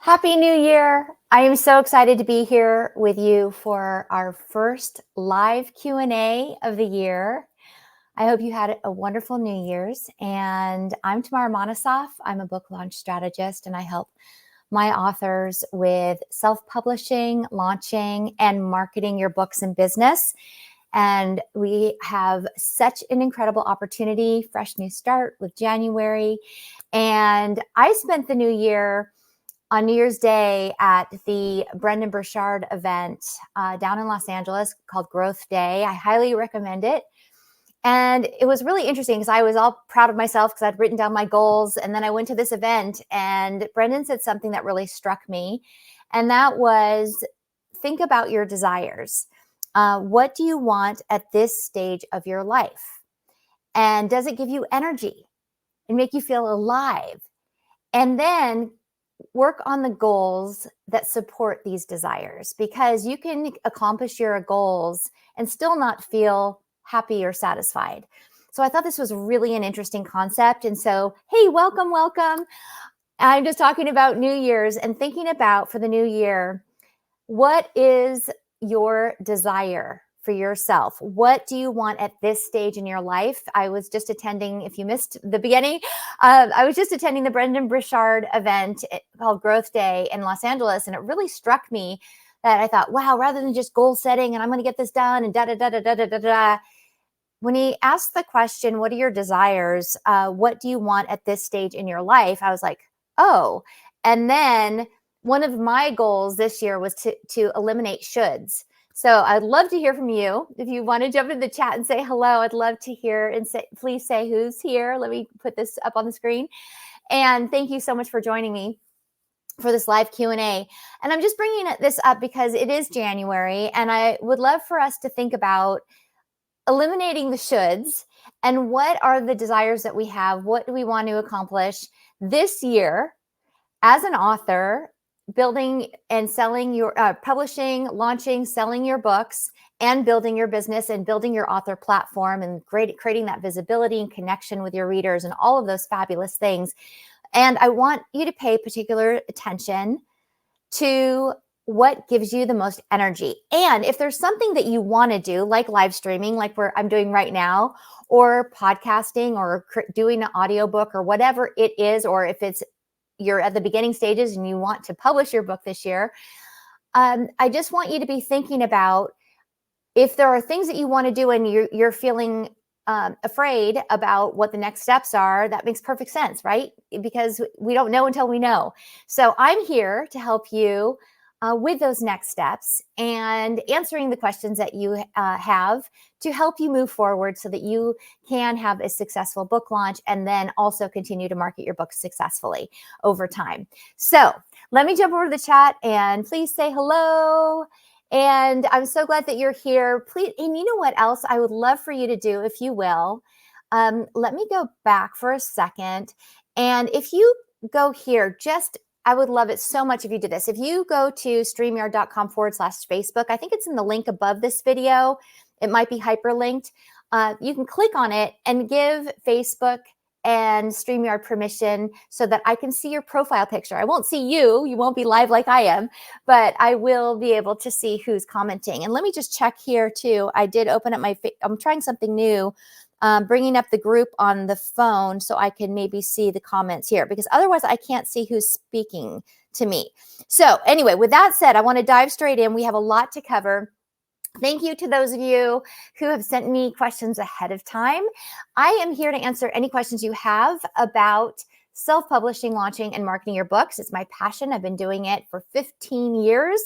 Happy New Year. I am so excited to be here with you for our first live Q&A of the year. I hope you had a wonderful New Year's. And I'm Tamara Monosoff. I'm a book launch strategist, and I help my authors with self-publishing, launching, and marketing your books and business. And we have such an incredible opportunity, fresh new start with January. And I spent the new year on New Year's Day at the Brendon Burchard event down in Los Angeles called Growth Day. I highly recommend it. And it was really interesting because I was all proud of myself because I'd written down my goals. And then I went to this event and Brendon said something that really struck me. And that was, think about your desires. What do you want at this stage of your life? And does it give you energy and make you feel alive? And then work on the goals that support these desires, because you can accomplish your goals and still not feel happy or satisfied. So I thought this was really an interesting concept. And so, hey, welcome. I'm just talking about New Year's and thinking about for the new year, what is your desire for yourself? What do you want at this stage in your life? I was just attending, if you missed the beginning, I was just attending the Brendon Burchard event called Growth Day in Los Angeles. And it really struck me that I thought, wow, rather than just goal setting and I'm going to get this done and da-da-da-da-da-da-da. When he asked the question, what are your desires? What do you want at this stage in your life? I was like, oh. And then one of my goals this year was to eliminate shoulds. So I'd love to hear from you. If you want to jump in the chat and say hello, I'd love to hear and please say who's here. Let me put this up on the screen. And thank you so much for joining me for this live Q&A. And I'm just bringing this up because it is January, and I would love for us to think about eliminating the shoulds and what are the desires that we have? What do we want to accomplish this year as an author? Building and selling your publishing, launching, selling your books, and building your business and building your author platform and creating that visibility and connection with your readers and all of those fabulous things. And I want you to pay particular attention to what gives you the most energy. And if there's something that you want to do, like live streaming, like I'm doing right now, or podcasting, or doing an audiobook, or whatever it is, or if you're at the beginning stages and you want to publish your book this year, I just want you to be thinking about if there are things that you want to do and you're feeling afraid about what the next steps are. That makes perfect sense, right? Because we don't know until we know. So I'm here to help you with those next steps and answering the questions that you have to help you move forward so that you can have a successful book launch and then also continue to market your book successfully over time. So let me jump over to the chat and please say hello. And I'm so glad that you're here. Please, and you know what else I would love for you to do, if you will. Let me go back for a second. And if you go here, I would love it so much if you did this. If you go to StreamYard.com/Facebook, I think it's in the link above this video. It might be hyperlinked. You can click on it and give Facebook and StreamYard permission so that I can see your profile picture. I won't see you. You won't be live like I am, but I will be able to see who's commenting. And let me just check here too. I did open up I'm trying something new. Bringing up the group on the phone so I can maybe see the comments here, because otherwise I can't see who's speaking to me. So anyway, with that said, I want to dive straight in. We have a lot to cover. Thank you to those of you who have sent me questions ahead of time. I am here to answer any questions you have about self-publishing, launching, and marketing your books. It's my passion. I've been doing it for 15 years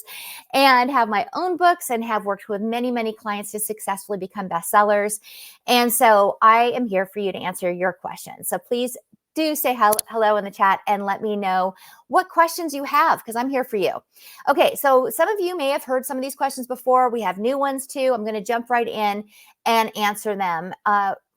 and have my own books and have worked with many, many clients to successfully become bestsellers. And so I am here for you to answer your questions. So please do say hello in the chat and let me know what questions you have, because I'm here for you. Okay, so some of you may have heard some of these questions before. We have new ones too. I'm going to jump right in and answer them.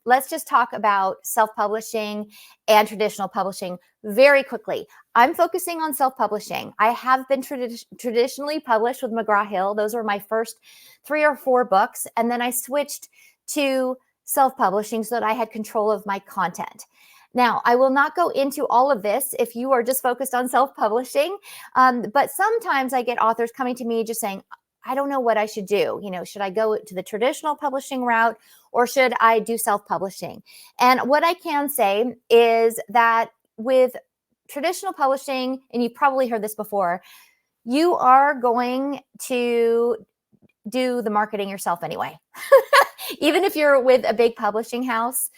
Let's just talk about self-publishing and traditional publishing very quickly. I'm focusing on self-publishing. I have been traditionally published with McGraw-Hill. Those were my first 3 or 4 books. And then I switched to self-publishing so that I had control of my content. Now, I will not go into all of this if you are just focused on self-publishing, but sometimes I get authors coming to me just saying, I don't know what I should do. Should I go to the traditional publishing route or should I do self-publishing? And what I can say is that with traditional publishing, and you've probably heard this before, you are going to do the marketing yourself anyway. Even if you're with a big publishing house,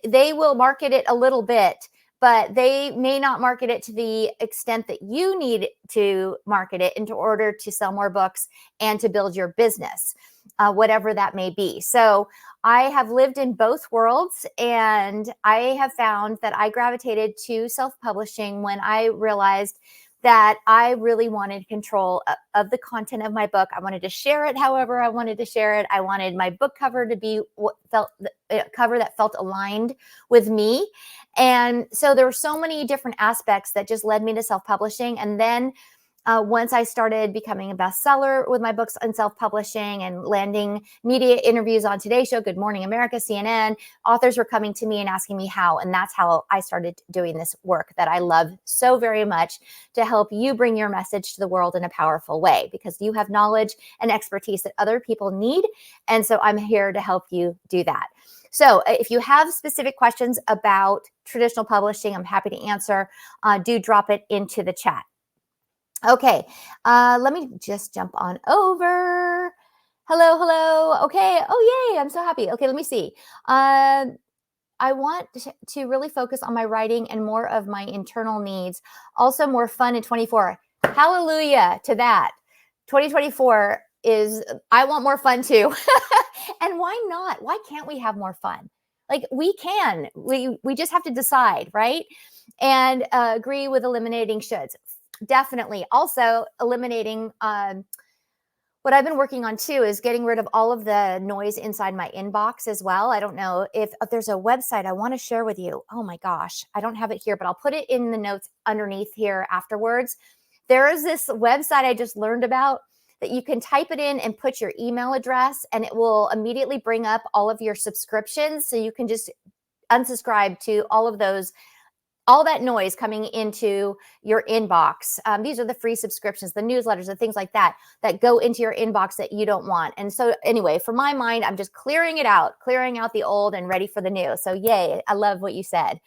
they will market it a little bit, but they may not market it to the extent that you need to market it in order to sell more books and to build your business, whatever that may be. So I have lived in both worlds, and I have found that I gravitated to self-publishing when I realized that I really wanted control of the content of my book. I wanted to share it however I wanted to share it. I wanted my book cover to be a cover that felt aligned with me. And so there were so many different aspects that just led me to self-publishing. And then once I started becoming a bestseller with my books and self-publishing and landing media interviews on Today's Show, Good Morning America, CNN, authors were coming to me and asking me how. And that's how I started doing this work that I love so very much, to help you bring your message to the world in a powerful way, because you have knowledge and expertise that other people need. And so I'm here to help you do that. So if you have specific questions about traditional publishing, I'm happy to answer. Do drop it into the chat. Okay, let me just jump on over. Hello. Okay. Oh, yay. I'm so happy. Okay, let me see. I want to really focus on my writing and more of my internal needs. Also more fun in 24. Hallelujah to that. 2024 is, I want more fun too. And why not? Why can't we have more fun? Like, we can. We just have to decide, right? And agree with eliminating shoulds. Definitely. Also eliminating what I've been working on too is getting rid of all of the noise inside my inbox as well. I don't know if there's a website I want to share with you. Oh my gosh, I don't have it here, but I'll put it in the notes underneath here afterwards. There is this website I just learned about that you can type it in and put your email address, and it will immediately bring up all of your subscriptions. So you can just unsubscribe to all of those, all that noise coming into your inbox. These are the free subscriptions, the newsletters, the things like that go into your inbox that you don't want. And so anyway, for my mind, I'm just clearing out the old and ready for the new. So yay, I love what you said.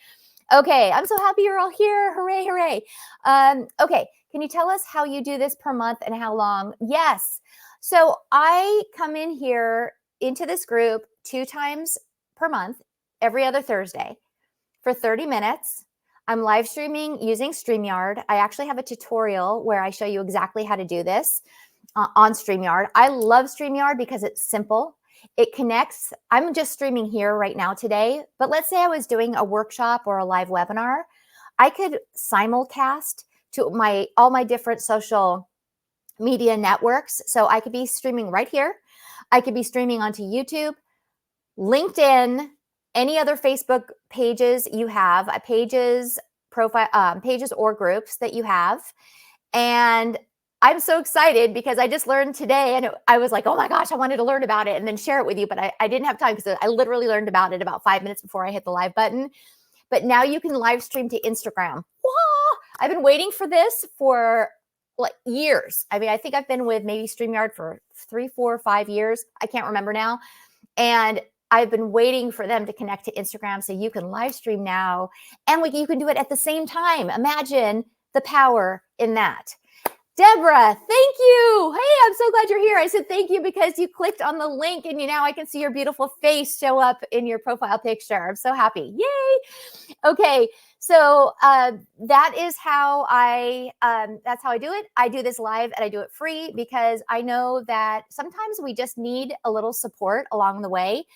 Okay, I'm so happy you're all here. Hooray, hooray. Okay, can you tell us how you do this per month and how long? Yes. So I come in here into this group 2 times per month, every other Thursday, for 30 minutes. I'm live streaming using StreamYard. I actually have a tutorial where I show you exactly how to do this on StreamYard. I love StreamYard because it's simple. It connects. I'm just streaming here right now today, but let's say I was doing a workshop or a live webinar. I could simulcast to all my different social media networks. So I could be streaming right here. I could be streaming onto YouTube, LinkedIn, any other Facebook pages you have, pages or groups that you have. And I'm so excited because I just learned today, and I was like, oh my gosh, I wanted to learn about it and then share it with you, but I didn't have time because I literally learned about it about 5 minutes before I hit the live button. But now you can live stream to Instagram. Whoa! I've been waiting for this for like years. I mean, I think I've been with maybe StreamYard for 3, 4, 5 years. I can't remember now. And I've been waiting for them to connect to Instagram so you can live stream now, and you can do it at the same time. Imagine the power in that. Deborah, thank you. Hey, I'm so glad you're here. I said thank you because you clicked on the link, and now I can see your beautiful face show up in your profile picture. I'm so happy. Yay. Okay. So that is how that's how I do it. I do this live and I do it free because I know that sometimes we just need a little support along the way.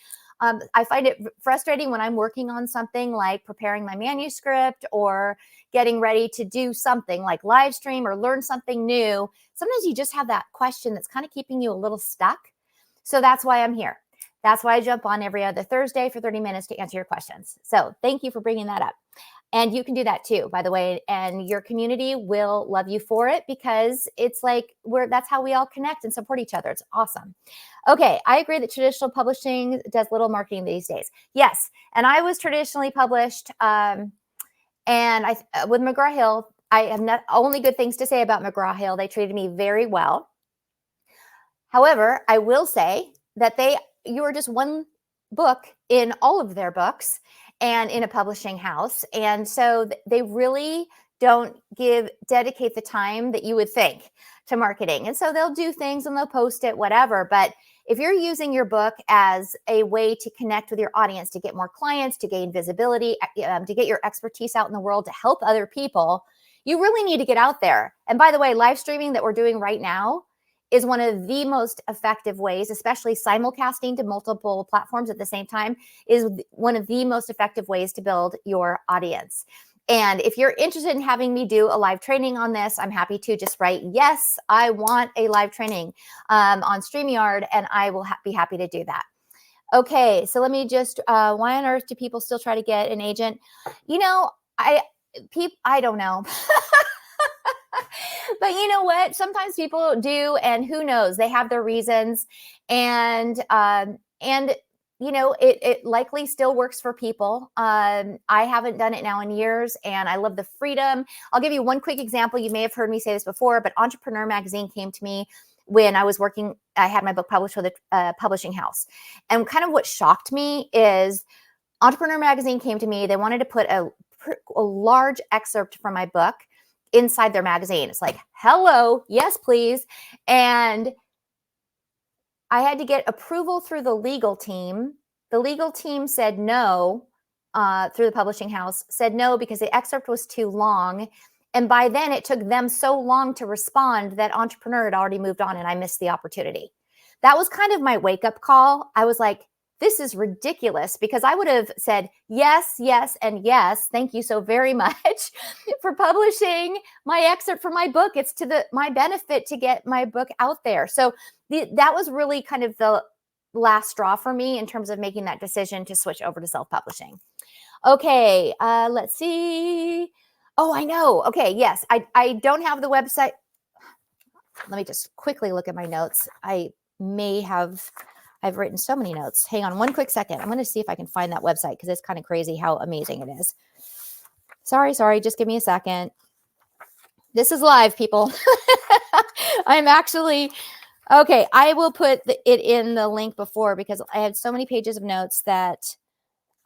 I find it frustrating when I'm working on something like preparing my manuscript or getting ready to do something like live stream or learn something new. Sometimes you just have that question that's kind of keeping you a little stuck. So that's why I'm here. That's why I jump on every other Thursday for 30 minutes to answer your questions. So thank you for bringing that up. And you can do that too, by the way, and your community will love you for it, because it's like that's how we all connect and support each other. It's awesome. Okay, I agree that traditional publishing does little marketing these days. Yes, and I was traditionally published, and with McGraw-Hill, I have not only good things to say about McGraw-Hill. They treated me very well. However, I will say that you are just one book in all of their books and in a publishing house. And so they really don't dedicate the time that you would think to marketing. And so they'll do things and they'll post it, whatever. But if you're using your book as a way to connect with your audience, to get more clients, to gain visibility, to get your expertise out in the world, to help other people, you really need to get out there. And by the way, live streaming that we're doing right now is one of the most effective ways, especially simulcasting to multiple platforms at the same time, is one of the most effective ways to build your audience. And if you're interested in having me do a live training on this, I'm happy to just write, yes, I want a live training on StreamYard, and I will be happy to do that. Okay, so let me just, why on earth do people still try to get an agent? You know, I don't know. But you know what? Sometimes people do, and who knows? They have their reasons, and you know, it likely still works for people. I haven't done it now in years, and I love the freedom. I'll give you one quick example. You may have heard me say this before, but Entrepreneur Magazine came to me when I was working. I had my book published with a publishing house, and kind of what shocked me is Entrepreneur Magazine came to me. They wanted to put a large excerpt from my book inside their magazine. It's like, hello, yes, please. And I had to get approval through the legal team. The legal team said no, through the publishing house, said no because the excerpt was too long. And by then it took them so long to respond that Entrepreneur had already moved on, and I missed the opportunity. That was kind of my wake-up call. I was like, this is ridiculous, because I would have said yes, yes, and yes. Thank you so very much for publishing my excerpt from my book. It's to my benefit to get my book out there. So that was really kind of the last straw for me in terms of making that decision to switch over to self-publishing. Okay, let's see. Oh, I know. Okay, yes, I don't have the website. Let me just quickly look at my notes. I've written so many notes. Hang on one quick second. I'm going to see if I can find that website, because it's kind of crazy how amazing it is. Sorry. Just give me a second. This is live, people. I'm actually, okay, I will put it in the link before, because I had so many pages of notes that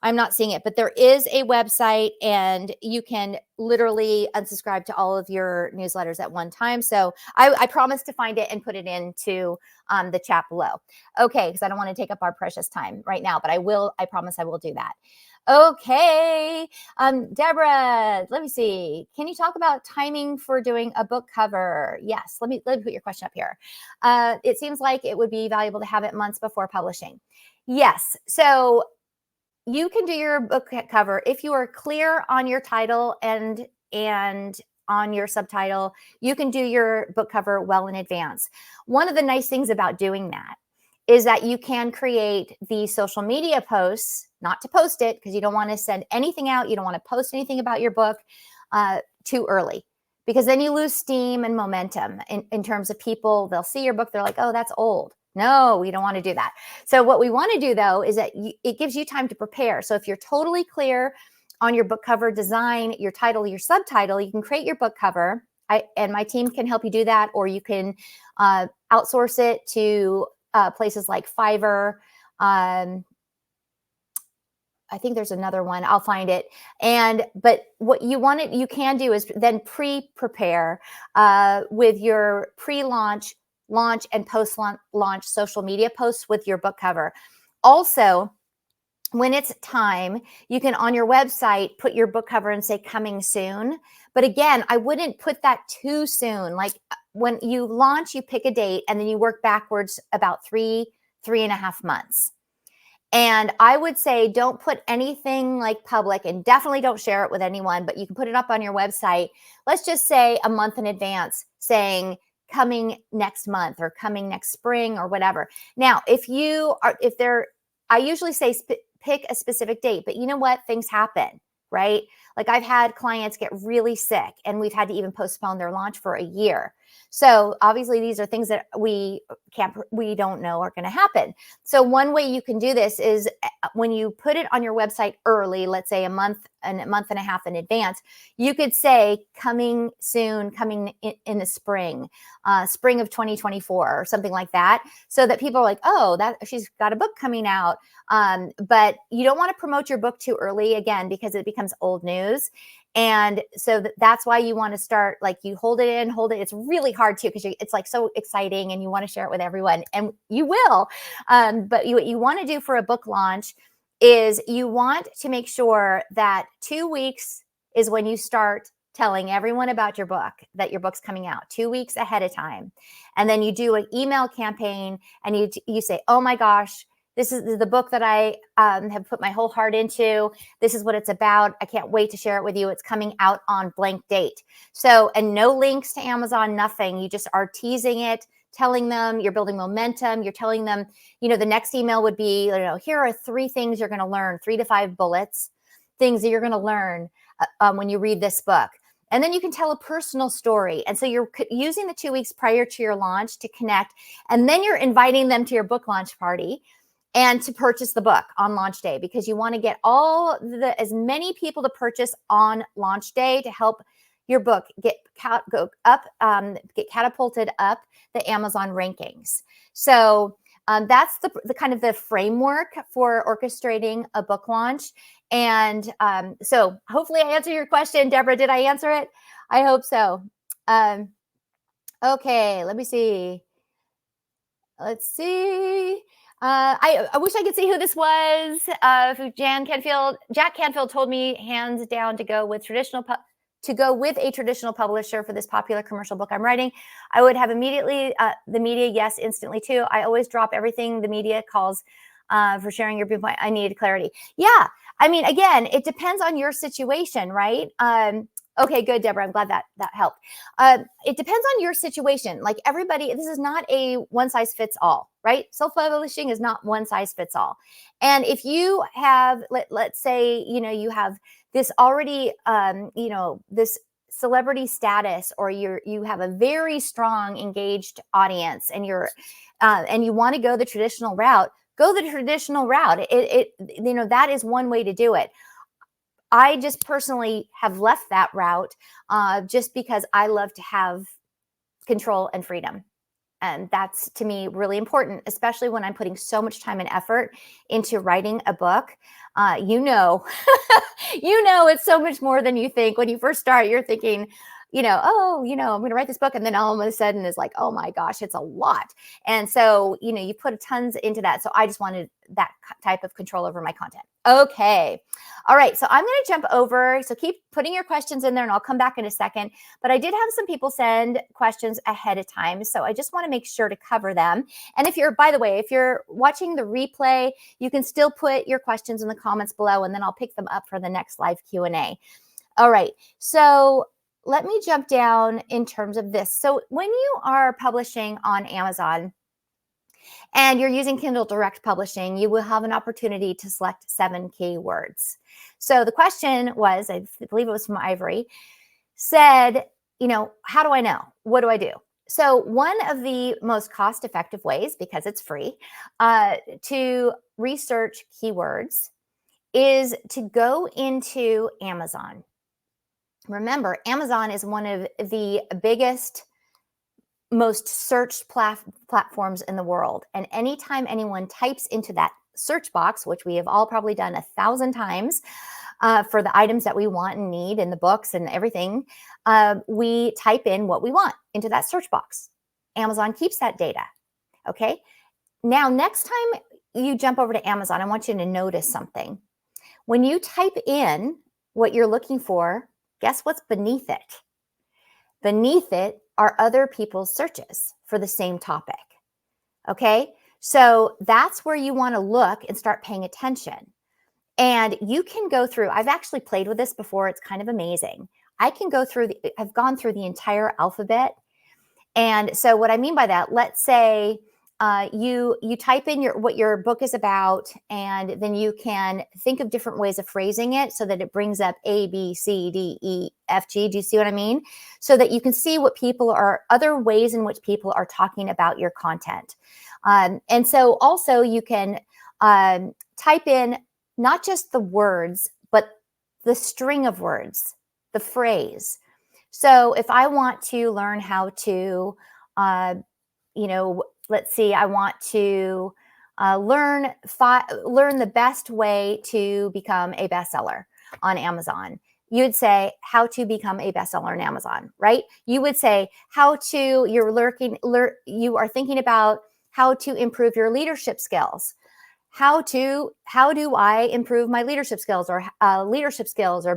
I'm not seeing it. But there is a website, and you can literally unsubscribe to all of your newsletters at one time. So I promise to find it and put it into the chat below. Okay, because I don't want to take up our precious time right now, but I promise I will do that. Okay, Deborah, let me see. Can you talk about timing for doing a book cover? Yes, let me put your question up here. It seems like it would be valuable to have it months before publishing. Yes, so you can do your book cover if you are clear on your title and on your subtitle. You can do your book cover well in advance. One of the nice things about doing that is that you can create the social media posts, not to post it, because you don't want to send anything out. You don't want to post anything about your book too early, because then you lose steam and momentum in terms of people. They'll see your book. They're like, oh, that's old. No, we don't want to do that. So what we want to do, though, is that it gives you time to prepare. So if you're totally clear on your book cover design, your title, your subtitle, you can create your book cover. And my team can help you do that, or you can outsource it to places like Fiverr. I think there's another one. I'll find it. But what you can do is then prepare with your pre-launch, launch, and post-launch social media posts with your book cover. Also, when it's time, you can on your website put your book cover and say coming soon. But again, I wouldn't put that too soon. Like when you launch, you pick a date and then you work backwards about 3.5 months. And I would say don't put anything like public, and definitely don't share it with anyone, but you can put it up on your website. Let's just say a month in advance, saying coming next month or coming next spring or whatever. Now, I usually say pick a specific date, but you know what? Things happen, right? Like I've had clients get really sick and we've had to even postpone their launch for a year. So obviously these are things that we don't know are going to happen. So one way you can do this is when you put it on your website early, let's say a month and a half in advance, you could say coming soon, coming in the spring of 2024 or something like that. So that people are like, oh, that she's got a book coming out. But you don't want to promote your book too early, again, because it becomes old news. And so that's why you want to start, like you hold it. It's really hard too, because it's like so exciting and you want to share it with everyone, and you will. But what you want to do for a book launch is you want to make sure that 2 weeks is when you start telling everyone about your book, that your book's coming out 2 weeks ahead of time. And then you do an email campaign and you say, oh my gosh, this is the book that I have put my whole heart into. This is what it's about. I can't wait to share it with you. It's coming out on blank date. So, and no links to Amazon, nothing. You just are teasing it, telling them you're building momentum. You're telling them, the next email would be, here are 3 things you're going to learn, 3 to 5 bullets, things that you're going to learn when you read this book. And then you can tell a personal story. And so you're using the 2 weeks prior to your launch to connect. And then you're inviting them to your book launch party and to purchase the book on launch day, because you want to get as many people to purchase on launch day to help your book get catapulted up the Amazon rankings. So that's the kind of the framework for orchestrating a book launch. And so hopefully I answered your question, Deborah. Did I answer it? I hope so. Okay, let me see. Let's see. I wish I could see who this was. Jack Canfield told me hands down to go with a traditional publisher for this popular commercial book I'm writing. I would have immediately the media, yes, instantly too. I always drop everything the media calls for sharing your viewpoint. I needed clarity. Yeah, I mean, again, it depends on your situation, right? Okay, good, Deborah. I'm glad that helped. It depends on your situation. Like everybody, this is not a one size fits all, right? Self-publishing is not one size fits all. And if you have, let's say, you have this already, this celebrity status, or you have a very strong engaged audience, and and you want to go the traditional route, go the traditional route. That is one way to do it. I just personally have left that route just because I love to have control and freedom. And that's, to me, really important, especially when I'm putting so much time and effort into writing a book. It's so much more than you think. When you first start, you're thinking, I'm going to write this book. And then all of a sudden it's like, oh my gosh, it's a lot. And so, you put tons into that. So I just wanted that type of control over my content. Okay. All right. So I'm going to jump over. So keep putting your questions in there and I'll come back in a second. But I did have some people send questions ahead of time. So I just want to make sure to cover them. And by the way, if you're watching the replay, you can still put your questions in the comments below, and then I'll pick them up for the next live Q&A. All right. So let me jump down in terms of this. So when you are publishing on Amazon and you're using Kindle Direct Publishing, you will have an opportunity to select 7 keywords. So the question was, I believe it was from Ivory, said, how do I know? What do I do? So one of the most cost-effective ways, because it's free, to research keywords is to go into Amazon. Remember, Amazon is one of the biggest, most searched platforms in the world. And anytime anyone types into that search box, which we have all probably done 1,000 times for the items that we want and need in the books and everything, we type in what we want into that search box. Amazon keeps that data. Okay. Now, next time you jump over to Amazon, I want you to notice something. When you type in what you're looking for, guess what's beneath it? Beneath it are other people's searches for the same topic. Okay, so that's where you want to look and start paying attention. And you can go through, I've actually played with this before. It's kind of amazing. I've gone through the entire alphabet. And so what I mean by that, let's say you type in what your book is about, and then you can think of different ways of phrasing it so that it brings up A, B, C, D, E, F, G. Do you see what I mean? So that you can see what other ways in which people are talking about your content. And so also you can type in not just the words, but the string of words, the phrase. So if I want to learn how to, let's see, I want to learn the best way to become a bestseller on Amazon. You would say how to become a bestseller on Amazon, right? You would say you are thinking about how to improve your leadership skills. How do I improve my leadership skills, or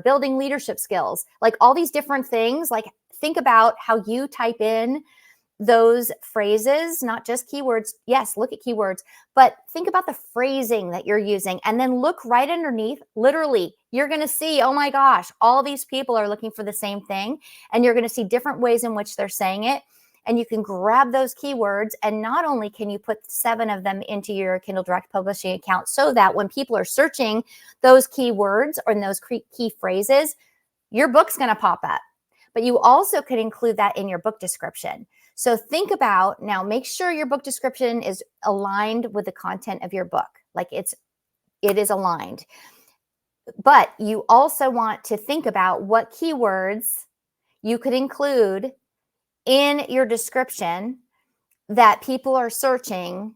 building leadership skills? Like all these different things. Like think about how you type in those phrases, not just keywords. Yes, look at keywords, but think about the phrasing that you're using, and then look right underneath. Literally, you're going to see, oh my gosh, all these people are looking for the same thing, and you're going to see different ways in which they're saying it. And you can grab those keywords, and not only can you put 7 of them into your Kindle Direct Publishing account so that when people are searching those keywords or those key phrases, your book's going to pop up. But you also could include that in your book description. So think about, now make sure your book description is aligned with the content of your book. Like it is aligned. But you also want to think about what keywords you could include in your description that people are searching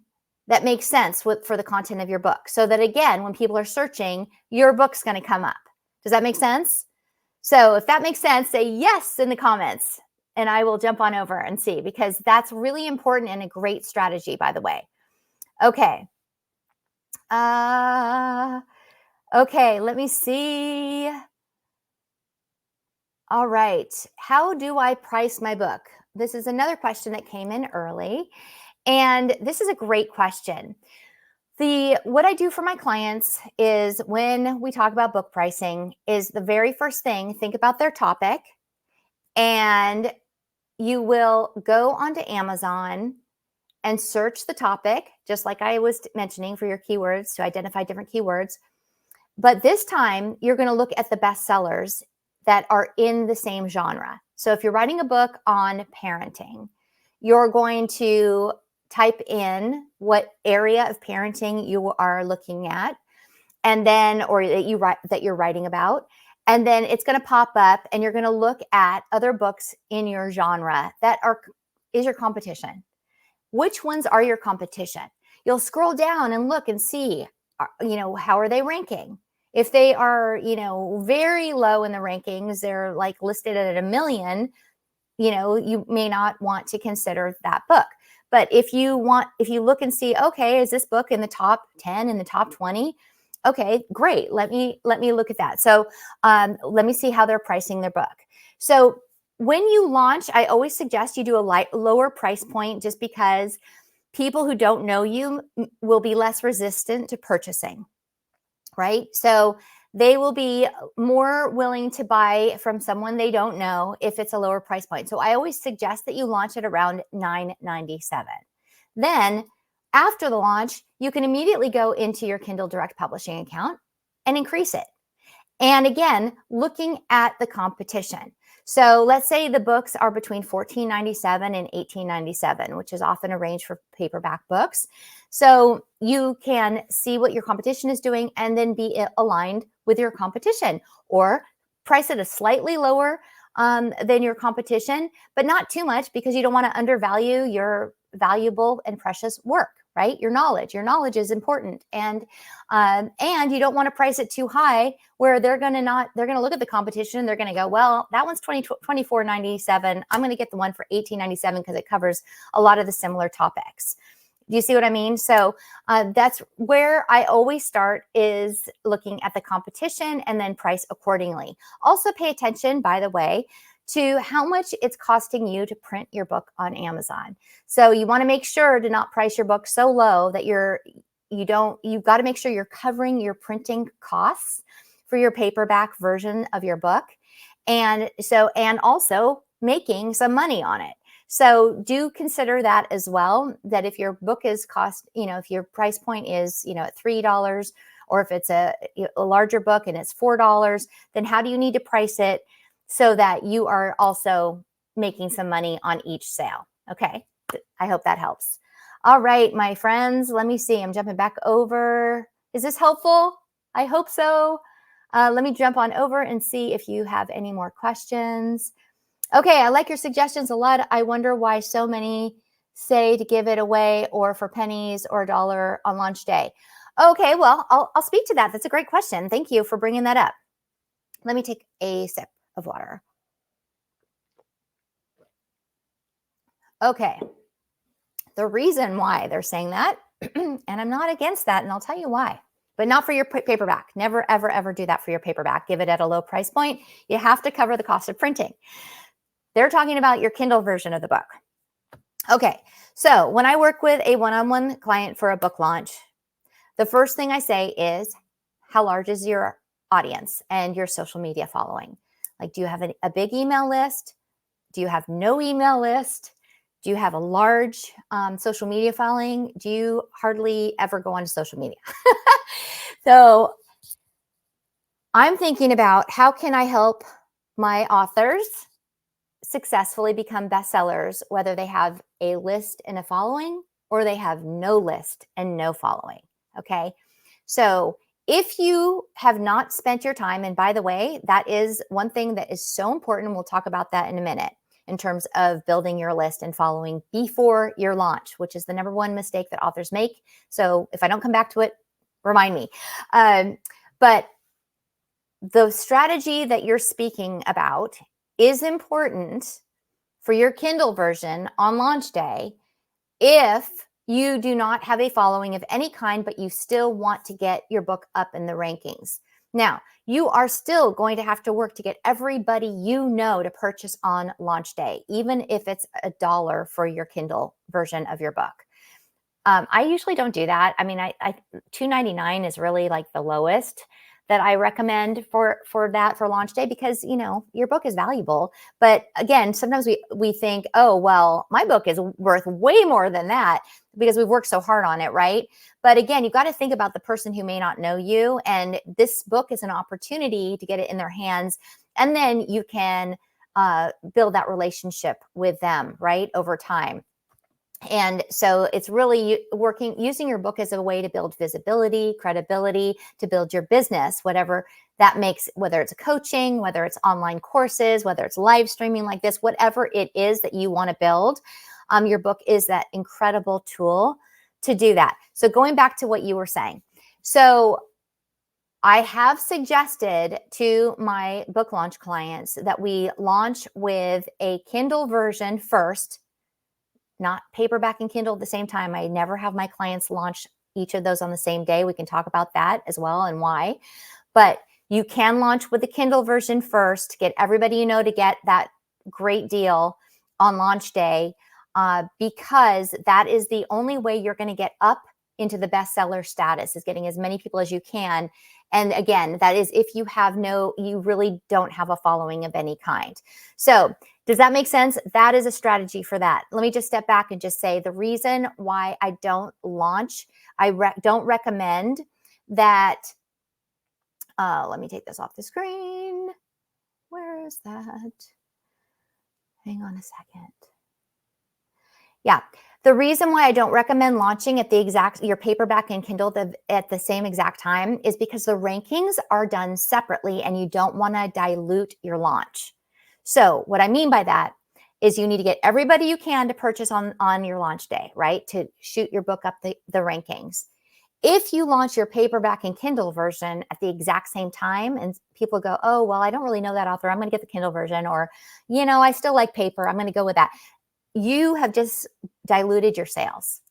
that makes sense for the content of your book. So that again, when people are searching, your book's going to come up. Does that make sense? So if that makes sense, say yes in the comments, and I will jump on over and see, because that's really important and a great strategy, by the way. Okay. Okay, let me see. All right. How do I price my book? This is another question that came in early, and this is a great question. What I do for my clients is, when we talk about book pricing, is the very first thing, think about their topic, and you will go onto Amazon and search the topic, just like I was mentioning for your keywords, to identify different keywords. But this time, you're going to look at the bestsellers that are in the same genre. So if you're writing a book on parenting, you're going to type in what area of parenting you are looking at, and then, or that you're writing about. And then it's going to pop up, and you're going to look at other books in your genre that is your competition. Which ones are your competition? You'll scroll down and look and see, how are they ranking? If they are, very low in the rankings, they're like listed at 1 million, you may not want to consider that book. But if you look and see, okay, is this book in the top 10, in the top 20? Okay, great. Let me look at that. So let me see how they're pricing their book. So when you launch, I always suggest you do a lower price point, just because people who don't know you will be less resistant to purchasing, right? So they will be more willing to buy from someone they don't know if it's a lower price point. So I always suggest that you launch at around $9.97. Then after the launch, you can immediately go into your Kindle Direct Publishing account and increase it. And again, looking at the competition. So let's say the books are between $14.97 and $18.97, which is often a range for paperback books. So you can see what your competition is doing and then be aligned with your competition, or price it a slightly lower than your competition, but not too much, because you don't want to undervalue your valuable and precious work, right? Your knowledge is important. And you don't want to price it too high where they're going to look at the competition and they're going to go, well, that one's $24.97. I'm going to get the one for $18.97 because it covers a lot of the similar topics. Do you see what I mean? So that's where I always start, is looking at the competition and then price accordingly. Also pay attention, by the way, to how much it's costing you to print your book on Amazon. So you want to make sure to not price your book so low that you've got to make sure you're covering your printing costs for your paperback version of your book. And also making some money on it. So do consider that as well, that if your book is cost, if your price point is, at $3, or if it's a larger book and it's $4, then how do you need to price it so that you are also making some money on each sale? Okay, I hope that helps. All right, my friends, let me see. I'm jumping back over. Is this helpful? I hope so. Let me jump on over and see if you have any more questions. Okay, I like your suggestions a lot. I wonder why so many say to give it away or for pennies or $1 on launch day. Okay, well, I'll speak to that. That's a great question. Thank you for bringing that up. Let me take a sip of water. Okay, the reason why they're saying that, and I'm not against that, and I'll tell you why, but not for your paperback. Never, ever, ever do that for your paperback. Give it at a low price point. You have to cover the cost of printing. They're talking about your Kindle version of the book. Okay, so when I work with a one-on-one client for a book launch, the first thing I say is, how large is your audience and your social media following? Like, do you have a big email list? Do you have no email list? Do you have a large social media following? Do you hardly ever go onto social media? So I'm thinking about, how can I help my authors successfully become bestsellers, whether they have a list and a following or they have no list and no following. Okay. So if you have not spent your time, and by the way, that is one thing that is so important, and we'll talk about that in a minute, in terms of building your list and following before your launch, which is the number one mistake that authors make. So if I don't come back to it, remind me. But the strategy that you're speaking about is important for your Kindle version on launch day if you do not have a following of any kind, but you still want to get your book up in the rankings. Now, you are still going to have to work to get everybody you know to purchase on launch day, even if it's $1 for your Kindle version of your book. I usually don't do that. I mean, I $2.99 is really like the lowest that I recommend for launch day, because your book is valuable. But again, sometimes we think, oh well, my book is worth way more than that because we've worked so hard on it, right? But again, you've got to think about the person who may not know you, and this book is an opportunity to get it in their hands, and then you can build that relationship with them, right, over time. And so it's really using your book as a way to build visibility, credibility, to build your business, whatever that makes, whether it's coaching, whether it's online courses, whether it's live streaming like this, whatever it is that you want to build, your book is that incredible tool to do that. So going back to what you were saying. So I have suggested to my book launch clients that we launch with a Kindle version first, not paperback and Kindle at the same time. I never have my clients launch each of those on the same day. We can talk about that as well and why. But you can launch with the Kindle version first, get everybody you know to get that great deal on launch day, because that is the only way you're going to get up into the bestseller status, is getting as many people as you can. And again, that is if you really don't have a following of any kind. So does that make sense? That is a strategy for that. Let me just step back and just say the reason why I don't launch, don't recommend that. Let me take this off the screen. Where is that? Hang on a second. Yeah. The reason why I don't recommend launching at your paperback and Kindle at the same exact time is because the rankings are done separately and you don't want to dilute your launch. So what I mean by that is you need to get everybody you can to purchase on your launch day, right? To shoot your book up the rankings. If you launch your paperback and Kindle version at the exact same time and people go, oh, well, I don't really know that author, I'm going to get the Kindle version, or, I still like paper, I'm going to go with that. You have just diluted your sales.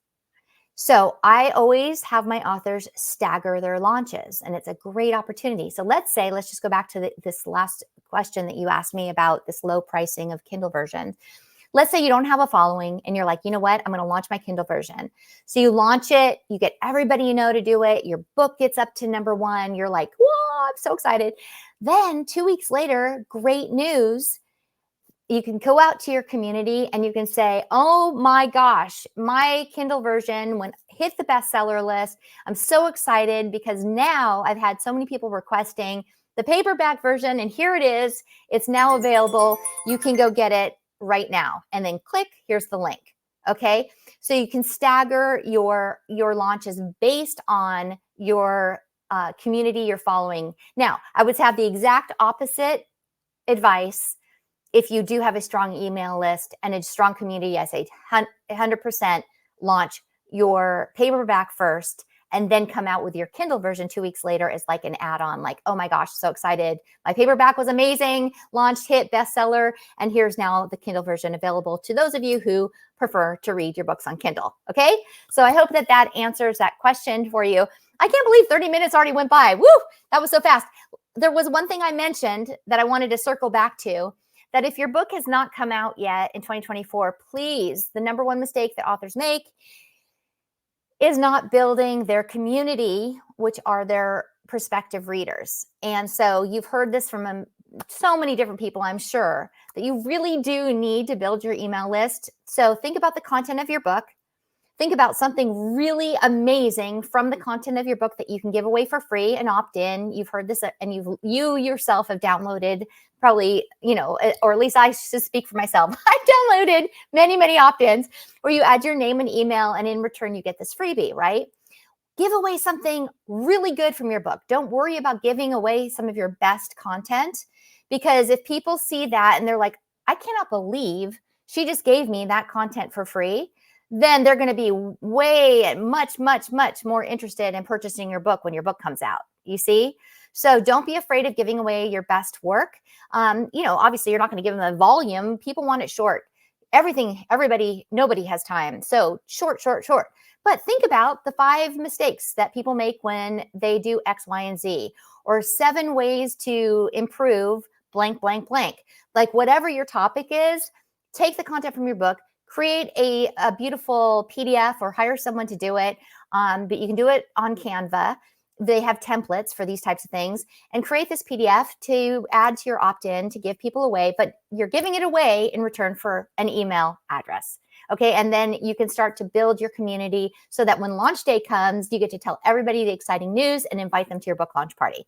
So I always have my authors stagger their launches, and it's a great opportunity. So let's just go back to this last question that you asked me about this low pricing of Kindle version. Let's say you don't have a following and you're like, you know what, I'm going to launch my Kindle version. So you launch it, you get everybody you know to do it. Your book gets up to number 1. You're like, whoa, I'm so excited. Then 2 weeks later, great news. you can go out to your community and you can say, oh my gosh, my Kindle version hit the bestseller list. I'm so excited because now I've had so many people requesting the paperback version, and here it is. It's now available. You can go get it right now. And then click, here's the link. Okay. So you can stagger your launches based on your community you're following. Now, I would have the exact opposite advice. If you do have a strong email list and a strong community, I say 100% launch your paperback first and then come out with your Kindle version 2 weeks later as like an add-on, like, oh my gosh, so excited. My paperback was amazing, launched, hit, bestseller, and here's now the Kindle version available to those of you who prefer to read your books on Kindle, okay? So I hope that answers that question for you. I can't believe 30 minutes already went by. Woo, that was so fast. There was one thing I mentioned that I wanted to circle back to, that if your book has not come out yet in 2024, please, the number one mistake that authors make is not building their community, which are their prospective readers. And so you've heard this from so many different people, I'm sure, that you really do need to build your email list. So think about the content of your book. Think about something really amazing from the content of your book that you can give away for free and opt in. You've heard this, and you yourself have downloaded probably, or at least I should speak for myself. I've downloaded many, many opt-ins where you add your name and email, and in return, you get this freebie, right? Give away something really good from your book. Don't worry about giving away some of your best content, because if people see that and they're like, I cannot believe she just gave me that content for free, then they're going to be much, much, much more interested in purchasing your book when your book comes out. You see? So don't be afraid of giving away your best work. Obviously you're not going to give them a volume. People want it short. Nobody has time. So short. But think about the 5 mistakes that people make when they do X, Y, and Z, or 7 ways to improve blank, blank, blank. Like whatever your topic is, take the content from your book, create a beautiful PDF or hire someone to do it. But you can do it on Canva. They have templates for these types of things, and create this PDF to add to your opt-in to give people away, but you're giving it away in return for an email address. Okay. And then you can start to build your community so that when launch day comes, you get to tell everybody the exciting news and invite them to your book launch party.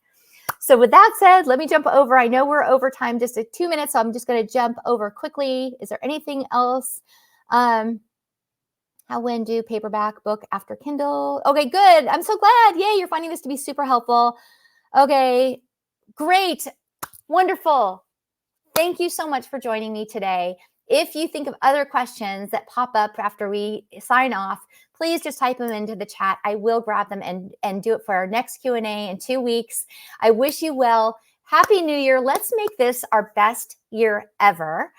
So with that said, let me jump over. I know we're over time, just 2 minutes, so I'm just going to jump over quickly. Is there anything else? When do paperback book after Kindle? Okay, good. I'm so glad. Yay, you're finding this to be super helpful. Okay, great. Wonderful. Thank you so much for joining me today. If you think of other questions that pop up after we sign off, please just type them into the chat. I will grab them and do it for our next Q&A in 2 weeks. I wish you well. Happy New Year. Let's make this our best year ever.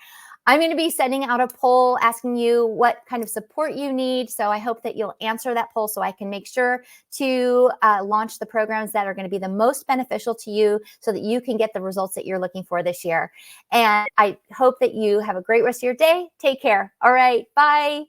I'm going to be sending out a poll asking you what kind of support you need. So I hope that you'll answer that poll so I can make sure to launch the programs that are going to be the most beneficial to you so that you can get the results that you're looking for this year. And I hope that you have a great rest of your day. Take care. All right. Bye.